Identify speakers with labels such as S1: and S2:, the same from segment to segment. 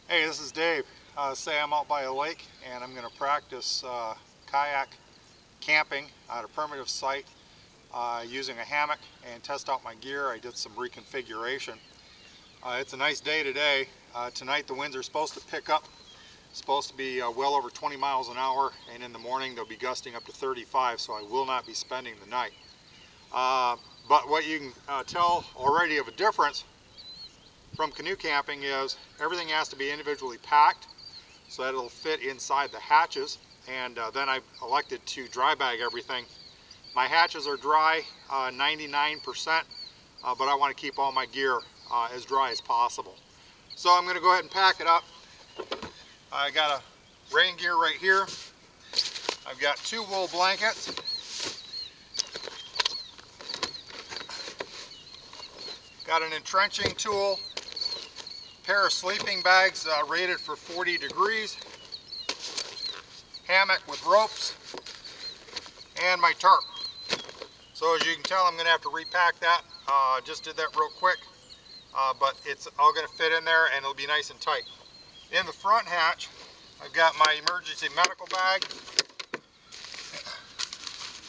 S1: Hey, this is Dave. Say I'm out by a lake and I'm going to practice kayak camping at a primitive site using a hammock and test out my gear. I did some reconfiguration. It's a nice day today. Tonight the winds are supposed to pick up. It's supposed to be well over 20 miles an hour, and in the morning they'll be gusting up to 35, so I will not be spending the night. But what you can tell already of a difference from canoe camping is everything has to be individually packed so that it'll fit inside the hatches, and then I elected to dry bag everything. My hatches are dry 99%, but I want to keep all my gear as dry as possible. So I'm going to go ahead and pack it up. I got a rain gear right here. I've got 2 wool blankets. Got an entrenching tool. Pair of sleeping bags rated for 40 degrees, hammock with ropes, and my tarp. So as you can tell, I'm going to have to repack that. Just did that real quick, but it's all going to fit in there and it'll be nice and tight. In the front hatch, I've got my emergency medical bag.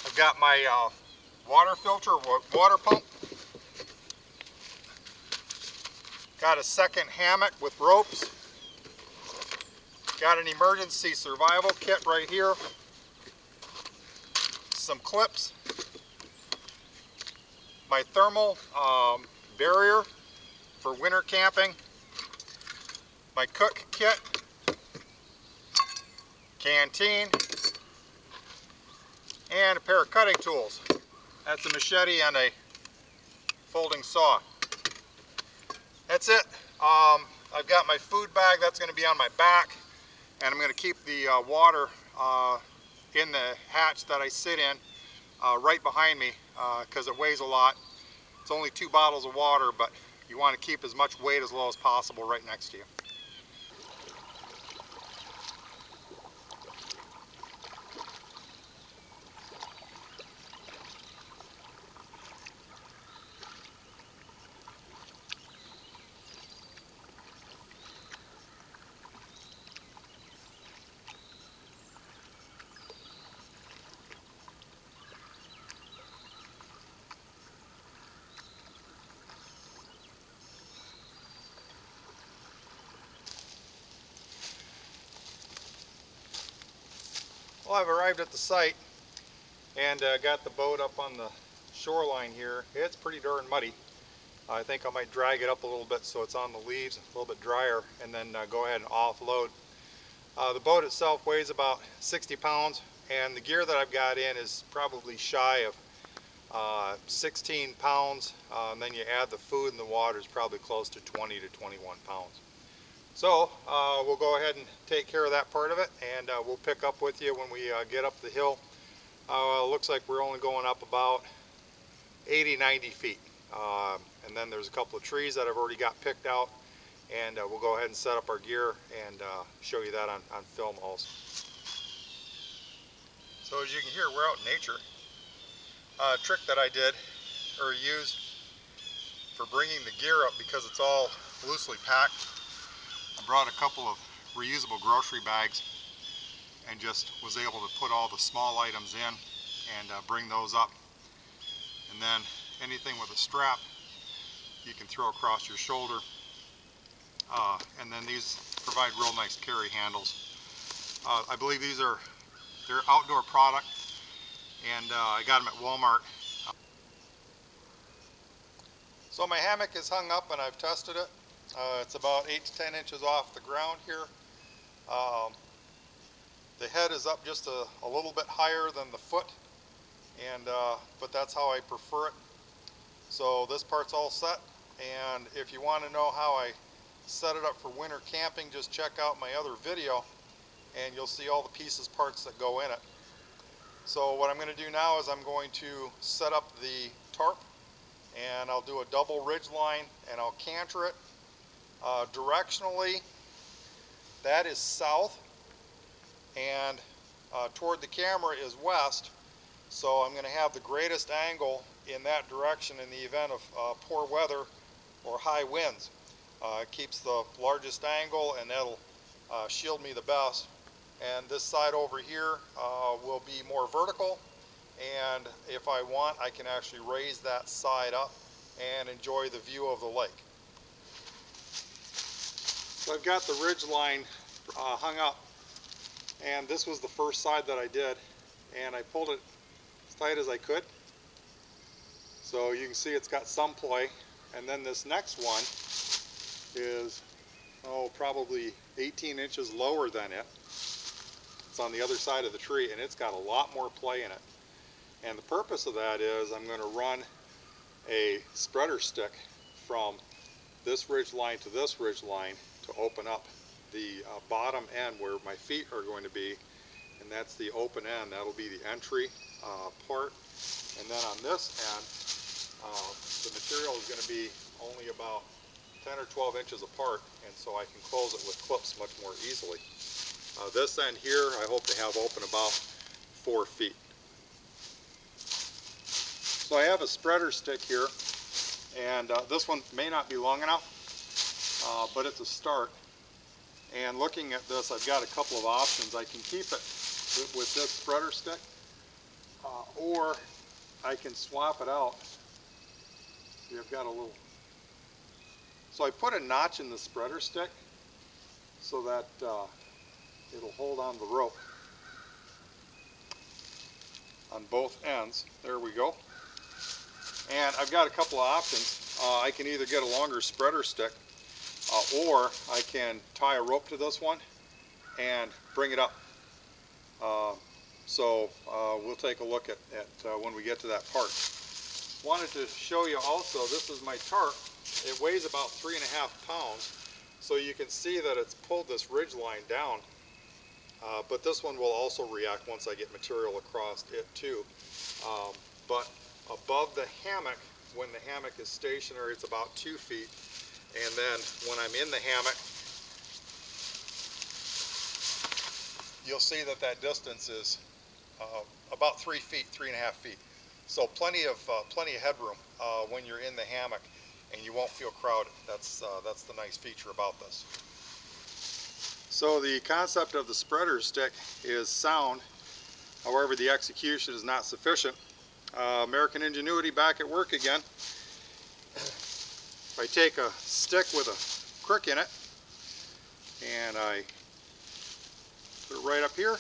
S1: I've got my water filter, water pump. Got a second hammock with ropes. Got an emergency survival kit right here. Some clips. My thermal barrier for winter camping. My cook kit. Canteen. And a pair of cutting tools. That's a machete and a folding saw. That's it. I've got my food bag that's going to be on my back, and I'm going to keep the water in the hatch that I sit in right behind me because it weighs a lot. It's only 2 bottles of water, but you want to keep as much weight as low as possible right next to you. Well, I've arrived at the site and got the boat up on the shoreline here. It's pretty darn muddy. I think I might drag it up a little bit so it's on the leaves, a little bit drier, and then go ahead and offload. The boat itself weighs about 60 pounds, and the gear that I've got in is probably shy of 16 pounds, and then you add the food and the water is probably close to 20 to 21 pounds. So we'll go ahead and take care of that part of it, and we'll pick up with you when we get up the hill. Looks like we're only going up about 80-90 feet. And then there's a couple of trees that I've already got picked out, and we'll go ahead and set up our gear and show you that on film also. So as you can hear, we're out in nature. A trick that I did or used for bringing the gear up, because it's all loosely packed, I brought a couple of reusable grocery bags and just was able to put all the small items in and bring those up. And then anything with a strap you can throw across your shoulder. And then these provide real nice carry handles. I believe they're outdoor product, and I got them at Walmart. So my hammock is hung up and I've tested it. It's about 8 to 10 inches off the ground here. The head is up just a little bit higher than the foot, and but that's how I prefer it. So this part's all set, and if you want to know how I set it up for winter camping, just check out my other video and you'll see all the pieces, parts that go in it. So what I'm going to do now is I'm going to set up the tarp, and I'll do a double ridge line and I'll canter it. Directionally, that is south, and toward the camera is west, so I'm going to have the greatest angle in that direction in the event of poor weather or high winds. It keeps the largest angle, and that'll shield me the best. And this side over here will be more vertical, and if I want, I can actually raise that side up and enjoy the view of the lake. So I've got the ridge line hung up, and this was the first side that I did, and I pulled it as tight as I could. So you can see it's got some play. And then this next one is, probably 18 inches lower than it. It's on the other side of the tree, and it's got a lot more play in it. And the purpose of that is I'm going to run a spreader stick from this ridge line to this ridge line to open up the bottom end where my feet are going to be, and that's the open end. That'll be the entry part. And then on this end, the material is going to be only about 10 or 12 inches apart, and so I can close it with clips much more easily. This end here I hope to have open about 4 feet. So I have a spreader stick here, and this one may not be long enough, but it's a start. And looking at this, I've got a couple of options. I can keep it with this spreader stick, or I can swap it out. See, I've got a little, so I put a notch in the spreader stick so that it'll hold on the rope on both ends. There we go. And I've got a couple of options. I can either get a longer spreader stick, or I can tie a rope to this one and bring it up. So we'll take a look at when we get to that part. Wanted to show you also, this is my tarp. It weighs about 3.5 pounds, so you can see that it's pulled this ridge line down, but this one will also react once I get material across it too. But above the hammock, when the hammock is stationary, it's about 2 feet, and then when I'm in the hammock, you'll see that that distance is about 3 feet, 3.5 feet. So plenty of headroom when you're in the hammock, and you won't feel crowded. That's the nice feature about this. So the concept of the spreader stick is sound. However, the execution is not sufficient. American ingenuity back at work again. If I take a stick with a crick in it and I put it right up here,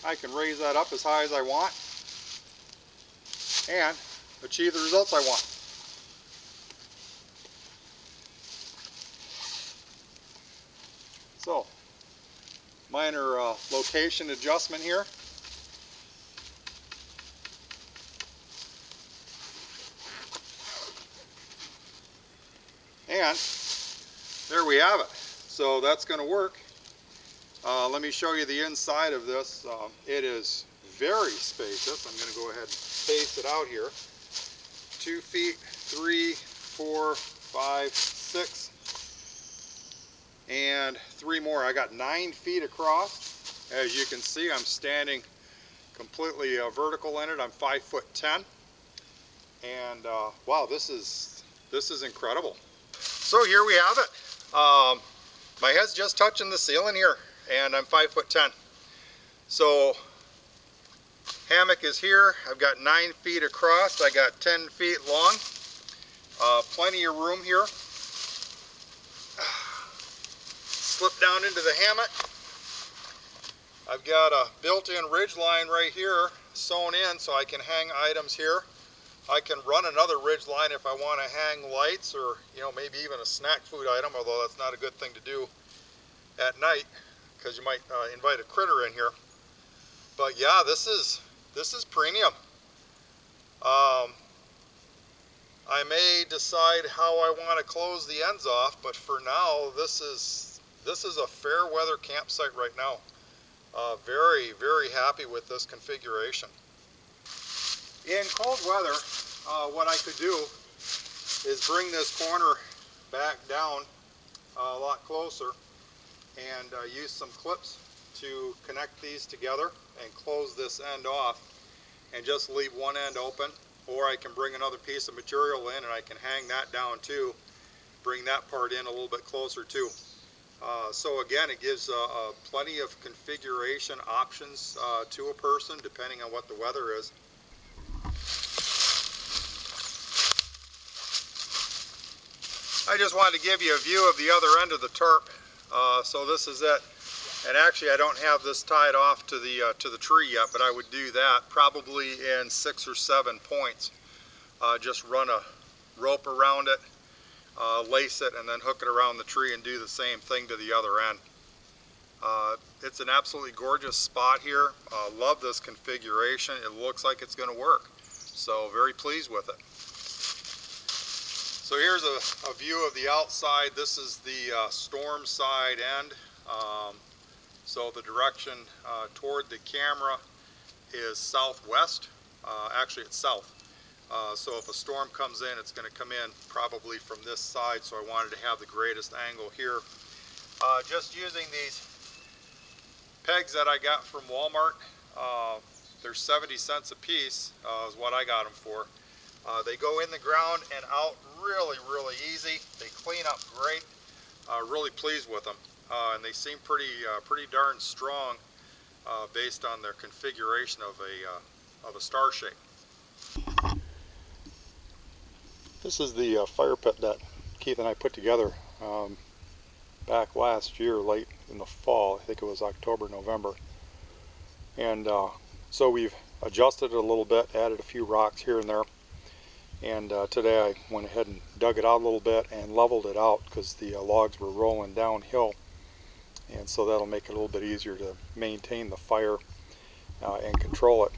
S1: I can raise that up as high as I want and achieve the results I want. So, minor location adjustment here. And there we have it. So that's going to work. Let me show you the inside of this. It is very spacious. I'm going to go ahead and space it out here. 2 feet, 3, 4, 5, 6, and 3 more. I got 9 feet across. As you can see, I'm standing completely vertical in it. I'm 5'10", and wow, this is incredible. So here we have it. My head's just touching the ceiling here, and I'm 5'10". So hammock is here. I've got 9 feet across. I got 10 feet long. Plenty of room here. Slip down into the hammock. I've got a built-in ridge line right here sewn in so I can hang items here. I can run another ridge line if I want to hang lights, or maybe even a snack food item, although that's not a good thing to do at night because you might invite a critter in here. But yeah, this is premium. I may decide how I want to close the ends off, but for now, this is a fair weather campsite right now. Very, very happy with this configuration. In cold weather, what I could do is bring this corner back down a lot closer and use some clips to connect these together and close this end off and just leave one end open, or I can bring another piece of material in and I can hang that down too, bring that part in a little bit closer too. So again, it gives plenty of configuration options to a person depending on what the weather is. I just wanted to give you a view of the other end of the tarp. So this is it. And actually I don't have this tied off to the tree yet, but I would do that probably in 6 or 7 points. Just run a rope around it, lace it, and then hook it around the tree and do the same thing to the other end. It's an absolutely gorgeous spot here. Love this configuration. It looks like it's going to work. So very pleased with it. So here's a view of the outside. This is the storm side end. So the direction toward the camera is southwest. Actually it's south. So if a storm comes in, it's going to come in probably from this side, so I wanted to have the greatest angle here. Just using these pegs that I got from Walmart. They're 70 cents a piece is what I got them for. They go in the ground and out really easy. They clean up great. Really pleased with them. And they seem pretty darn strong based on their configuration of a star shape. This is the fire pit that Keith and I put together back last year, late in the fall. I think it was October, November. And so we've adjusted it a little bit, added a few rocks here and there. And today I went ahead and dug it out a little bit and leveled it out because the logs were rolling downhill. And so that'll make it a little bit easier to maintain the fire and control it.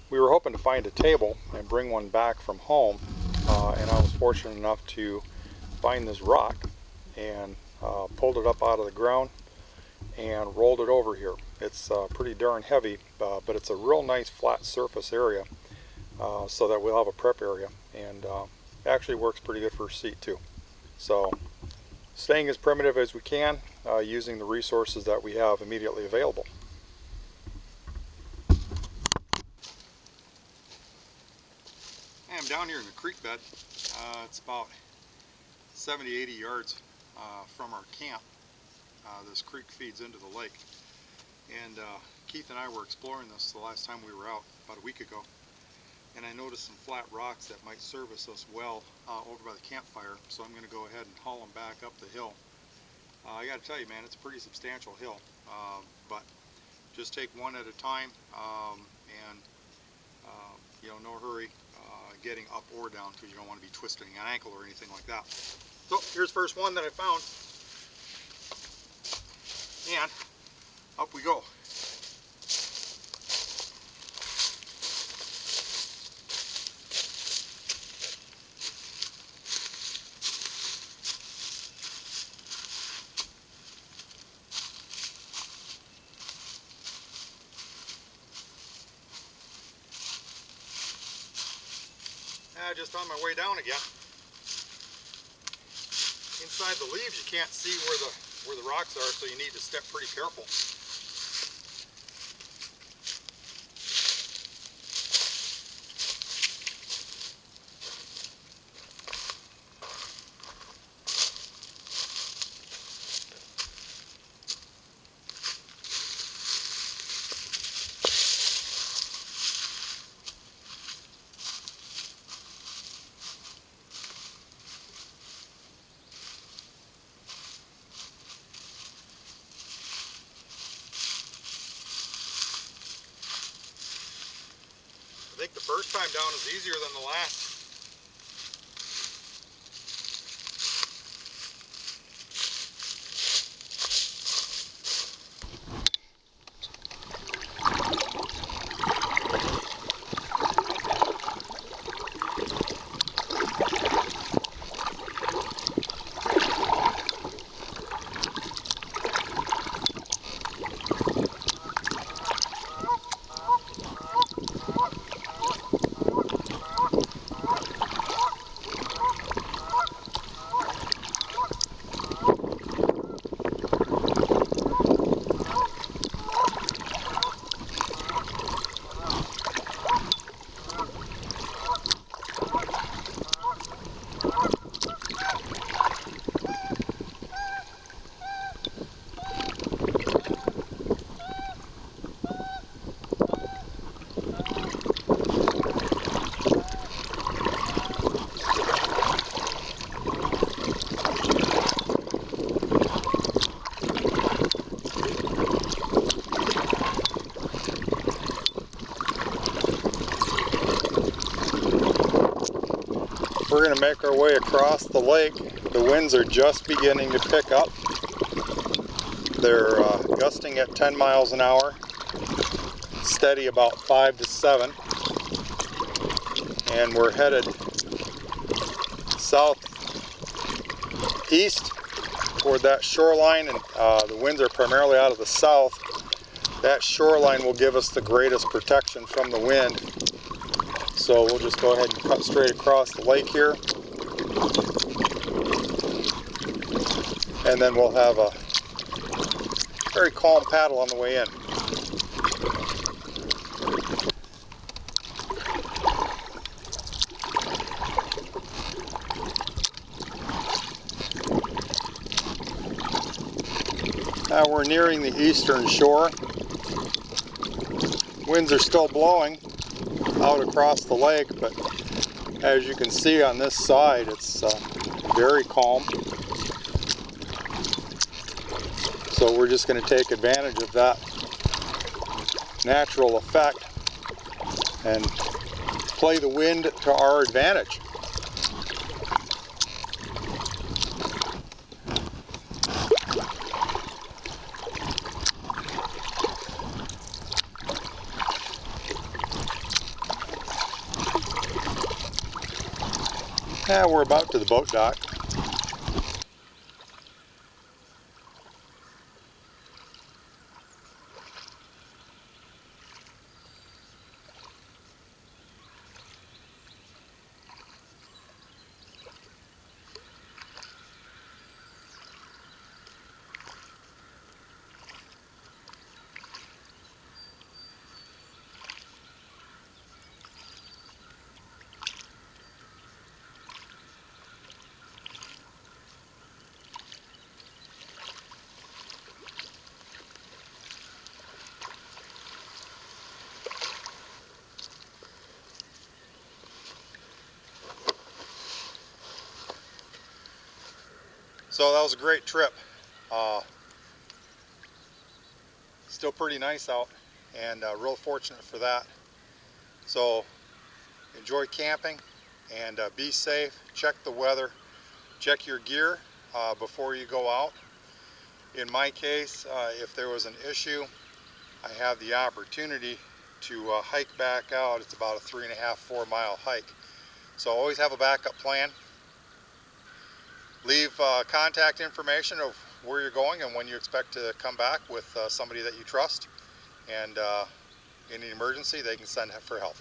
S1: We were hoping to find a table and bring one back from home, and I was fortunate enough to find this rock and pulled it up out of the ground and rolled it over here. It's pretty darn heavy, but it's a real nice flat surface area, so that we'll have a prep area, and actually works pretty good for a seat too. So staying as primitive as we can, using the resources that we have immediately available. I'm down here in the creek bed. It's about 70-80 yards from our camp. This creek feeds into the lake. And Keith and I were exploring this the last time we were out, about a week ago. And I noticed some flat rocks that might service us well over by the campfire, so I'm going to go ahead and haul them back up the hill. I got to tell you, man, it's a pretty substantial hill, but just take one at a time, and you know, no hurry getting up or down, because you don't want to be twisting an ankle or anything like that. So here's the first one that I found, and up we go. Just on my way down again. Inside the leaves you can't see where the rocks are, so you need to step pretty careful. I think the first time down is easier than the last. going to make our way across the lake. The winds are just beginning to pick up. They're gusting at 10 miles an hour, steady about 5 to 7. And we're headed southeast toward that shoreline, and the winds are primarily out of the south. That shoreline will give us the greatest protection from the wind. So we'll just go ahead and cut straight across the lake here. And then we'll have a very calm paddle on the way in. Now we're nearing the eastern shore. Winds are still blowing out across the lake, but as you can see on this side, it's very calm. So we're just going to take advantage of that natural effect and play the wind to our advantage. Yeah, we're about to the boat dock. So that was a great trip. Still pretty nice out, and real fortunate for that. So enjoy camping and be safe. Check the weather. Check your gear before you go out. In my case, if there was an issue, I have the opportunity to hike back out. It's about a 3.5–4 mile hike. So always have a backup plan. Leave contact information of where you're going and when you expect to come back with somebody that you trust. And in an emergency, they can send for help.